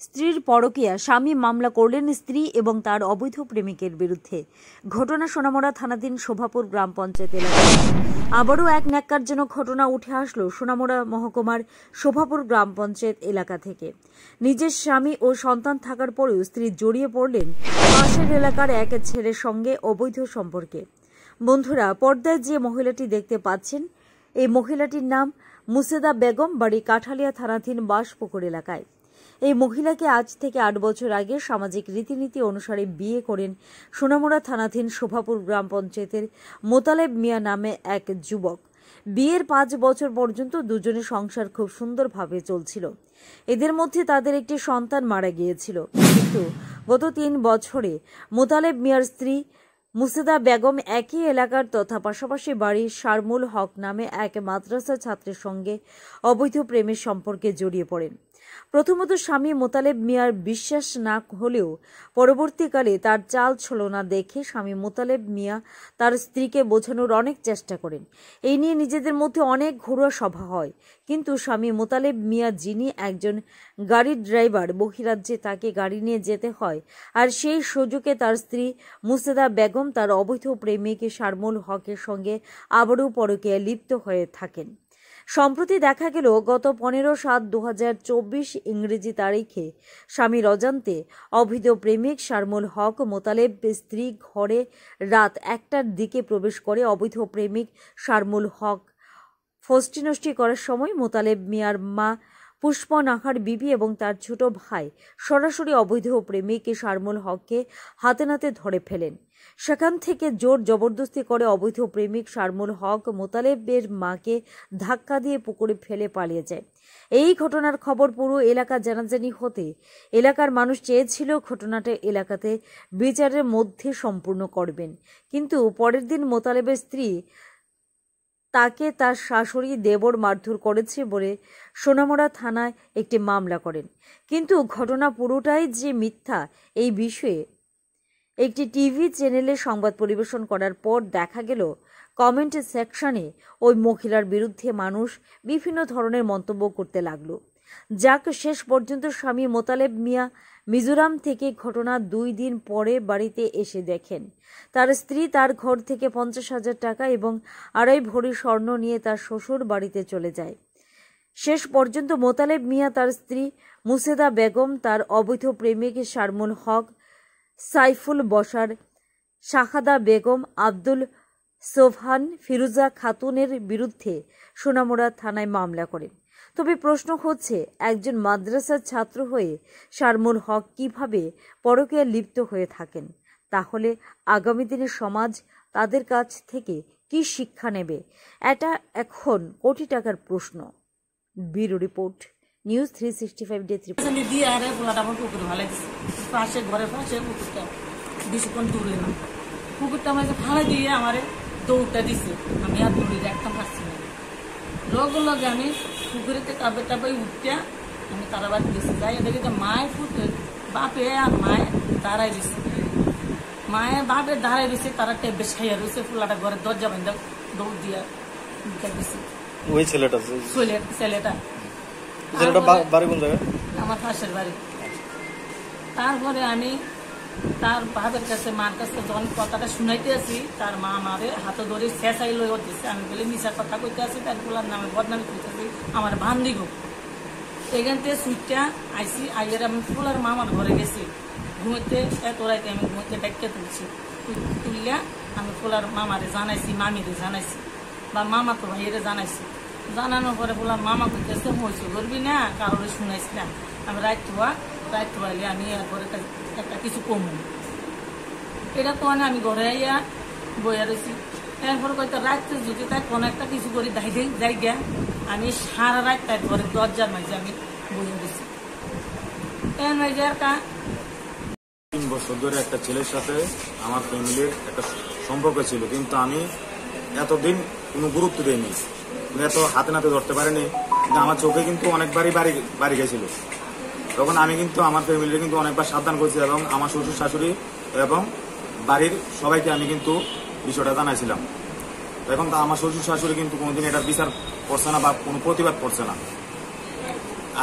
স্ত্রীর পরকীয়া স্বামী মামলা করলেন স্ত্রী এবং তার অবৈধ প্রেমিকের বিরুদ্ধে। ঘটনা সোনামুড়া থানাধীন শোভাপুর গ্রাম পঞ্চায়েত এলাকায়। আবারও এক ন্যাক্কারজনক ঘটনা উঠে আসলো সোনামুড়া মহকুমার শোভাপুর গ্রাম পঞ্চায়েত এলাকা থেকে। নিজের স্বামী ও সন্তান থাকার পরেও স্ত্রী জড়িয়ে পড়লেন পাশের এলাকার এক ছেলের সঙ্গে অবৈধ সম্পর্কে। বন্ধুরা, পর্দায় যে মহিলাটি দেখতে পাচ্ছেন, এই মহিলাটির নাম মুসেদা বেগম, বাড়ি কাঠালিয়া থানাধীন বাসপুকুর এলাকায়। এই মহিলাকে আজ থেকে 8 বছর আগে সামাজিক রীতিনীতি অনুসারে বিয়ে করেন সোনামুড়া থানাধীন শোভাপুর গ্রাম পঞ্চায়েতের মোতালেব মিয়া নামে এক যুবক। বিয়ের 5 বছর পর্যন্ত দুজনের সংসার খুব সুন্দরভাবে চলছিল। এদের মধ্যে তাদের একটি সন্তান মারা গিয়েছিল। কিন্তু গত 3 বছরে মোতালেব মিয়ার স্ত্রী মুসেদা বেগম একই এলাকার তথা পাশাপাশি বাড়ির শারমুল হক নামে এক মাদ্রাসা ছাত্রের সঙ্গে অবৈধ প্রেমের সম্পর্কে জড়িয়ে পড়েন। প্রথমত স্বামী মোতালেব মিয়ার বিশ্বাস না হলেও পরবর্তীকালে তার চাল ছলনা দেখে স্বামী মোতালেব মিয়া তার স্ত্রীকে বোঝানোর অনেক চেষ্টা করেন। এই নিয়ে নিজেদের মধ্যে অনেক ঘরোয়া সভা হয়, কিন্তু স্বামী মোতালেব মিয়া, যিনি একজন গাড়ির ড্রাইভার, বহিরাজ্যে তাকে গাড়ি নিয়ে যেতে হয়, আর সেই সুযোগে তার স্ত্রী মুসেদা বেগম তার অবৈধ প্রেমিক শারমুল হকের সঙ্গে আবারও পরকীয়ায় লিপ্ত হয়ে থাকেন। সম্প্রতি দেখা গেল গত 15/7/2024 ইংরেজি তারিখে স্বামীর অজান্তে অবৈধ প্রেমিক শারমুল হক মোতালেব স্ত্রী ঘরে রাত 1টার দিকে প্রবেশ করে অবৈধ প্রেমিক শারমুল হক ফষ্টি করার সময় মোতালেব মিয়ার মা পুষ্পনাহার বিবি এবং তার ছোট ভাই সরাসরি অবৈধ প্রেমিক শারমুল হককে হাতে নাতে ধরে ফেলেন। সেখান থেকে জোর জবরদস্তি করে অবৈধ প্রেমিক শারমুল হক মোতালেবের মাকে ধাক্কা দিয়ে পুকুরে ফেলে পালিয়ে যায়। এই ঘটনার খবর পুরো এলাকা জানাজানি হতে এলাকার মানুষ চেয়েছিল ঘটনাটা এলাকাতে বিচারের মধ্যে সম্পূর্ণ করবেন, কিন্তু পরের দিন মোতালেবের স্ত্রী তাকে তার শাশুড়ি দেবর মারধর করেছে বলে সোনামুড়া থানায় একটি মামলা করেন। কিন্তু ঘটনা পুরোটাই যে মিথ্যা, এই বিষয়ে একটি টিভি চ্যানেলে সংবাদ পরিবেশন করার পর দেখা গেল কমেন্ট সেকশনে ওই মহিলার বিরুদ্ধে মানুষ বিভিন্ন ধরনের মন্তব্য করতে লাগলো। যাক, শেষ পর্যন্ত স্বামী মোতালেব মিয়া মিজোরাম থেকে ঘটনা 2 দিন পরে বাড়িতে এসে দেখেন তার স্ত্রী তার ঘর থেকে 50,000 টাকা এবং 2.5 ভরি স্বর্ণ নিয়ে তার শ্বশুর বাড়িতে চলে যায়। শেষ পর্যন্ত মোতালেব মিয়া তার স্ত্রী মুসেদা বেগম, তার অবৈধ প্রেমিক শারমুল হক, সাইফুল বসার, শাহাদা বেগম, আব্দুল সোবহান, ফিরোজা খাতুনের বিরুদ্ধে সোনামুড়া থানায় মামলা করেন। তবে প্রশ্ন হচ্ছে, একজন মাদ্রাসার ছাত্র হয়ে শারমুল হক কিভাবে পরকীয়ায় লিপ্ত হয়ে থাকেন? তাহলে আগামী দিনে সমাজ তাদের কাছ থেকে কি শিক্ষা নেবে? এটা এখন কোটি টাকার প্রশ্ন। Bureau report, news 365 day 3। পাশে ঘরের পাশে পুকুরটা বেশিক্ষণ দূরে না, পুকুরটা আমাকে ফাঁড়া দিয়ে আমার দৌড়টা দিছে। আমি আর দৌড়ে রাখতাম পারছি না। লগে লগে আমি পুকুরেতে কাপড় টাপড় উঠতে আমি তারা বাড়ি গেছি। যাই দেখি যে মায়ের ফুটে বাপে আর মায়ে দাঁড়াই দিছে, মায়ের বাপের দাঁড়াই দিছে, তারা টেপে ছাইয়া রয়েছে। ফুলাটা ঘরের দরজা বান্ধা দৌড় দিয়া গেছে। ওই ছেলেটা আমার পাশের বাড়ি। তারপরে আমি তার বাপের কাছে, মার কাছে যখন কথাটা শুনাইতে আসি, তার মা আমারে হাতে ধরে শেষাই লই দিচ্ছে। আমি বলে মিশা কথা কইতে আসি, তার পোলার নামে বদনামি করতেছি, আমার বান্ধি গো। এখান থেকে সুইটটা আইসি, আইয়ার আমি পোলার মামার ঘরে গেছি ঘুমোতে। এত রাইতে আমি ঘুমোতে ডাক্কে তুলছি, তুললে আমি পোলার মামারে জানাইছি, মামিরে জানাইছি, বা মামা তো ভাইয়েরে জানাইছি। জানানোর পরে পোলার মামা করতেছে হয়েছে করবি না, কারোরে শুনাইছি না। আমি রাইতে পাইলে আমি এরপরে একটা কিছু কমু, এটা তো আমি ঘরে আইয়া বইয়া রয়েছি। এরপরে কয়তো রাত্রে যদি তাই কোনো একটা কিছু করি যাই গিয়া আমি সারা রাত তারপরে দরজার মাঝে আমি বইয়া রয়েছি। এর মাঝে একটা 3 বছর ধরে একটা ছেলের সাথে আমার ফ্যামিলির একটা সম্পর্ক ছিল, কিন্তু আমি এতদিন কোনো গুরুত্ব দিইনি, এত হাতে নাতে ধরতে পারিনি। কিন্তু আমার চোখে কিন্তু অনেকবারই বাড়ি গেছিল। তখন আমি কিন্তু আমার ফ্যামিলিকে কিন্তু অনেকবার সাবধান করেছি এবং আমার শ্বশুর শাশুড়ি এবং বাড়ির সবাইকে আমি কিন্তু বিষয়টা জানাইছিলাম। এখন আমার শ্বশুর শাশুড়ি কিন্তু কোনোদিন এটার বিচার করছে না বা কোনো প্রতিবাদ করছে না।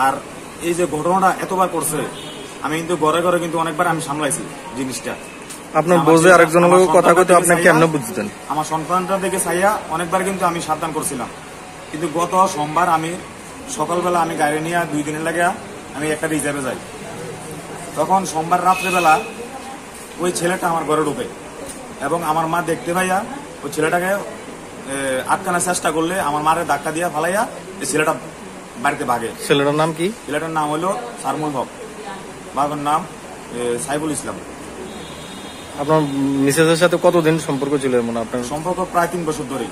আর এই যে ঘটনাটা এতবার করছে, আমি কিন্তু ঘরে ঘরে কিন্তু অনেকবার আমি সামলাইছি জিনিসটা। আপনার বোঝে আরেকজনের লোক কথা কইতে আপনি কেমনে বুঝতেন? আমার সন্তানটা দেখে চাইয়া অনেকবার কিন্তু আমি সাবধান করছিলাম, কিন্তু গত সোমবার আমি সকালবেলা আমি গাড়ি নিয়ে 2 দিনের লাগে আমি একটা রিজার্ভে যাই। তখন সোমবার রাত্রেবেলা ওই ছেলেটা আমার ঘরে ঢুকে এবং আমার মা দেখতে পাইয়া ওই ছেলেটাকে আটকানোর চেষ্টা করলে আমার মারে ধাক্কা দিয়া ফালাইয়া এই ছেলেটা বাড়িতে ভাগে। ছেলেটার নাম কি? ছেলেটার নাম হলো সারমুল হক, বাবার নাম সাইফুল ইসলাম। আপনার মিসেসের সাথে কতদিন সম্পর্ক ছিল? আপনার সম্পর্ক প্রায় 3 বছর ধরে।